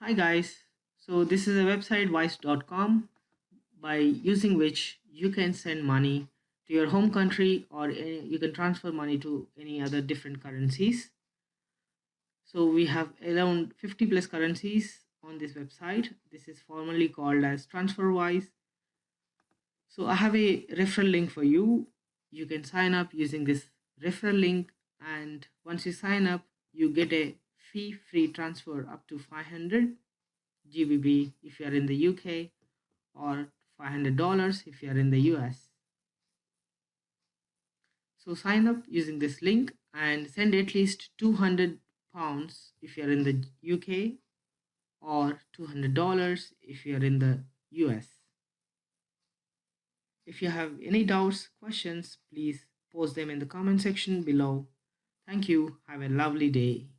Hi guys, so this is a website wise.com by using which you can send money to your home country or you can transfer money to any other different currencies. So we have around 50 plus currencies on this website. This is formally called as transferwise. So I have a referral link for you. You can sign up using this referral link, and once you sign up you get a fee free transfer up to 500 GBP if you are in the UK or $500 if you are in the US. So sign up using this link and send at least £200 if you are in the UK or $200 if you are in the US. If you have any doubts, questions, please post them in the comment section below. Thank you. Have a lovely day.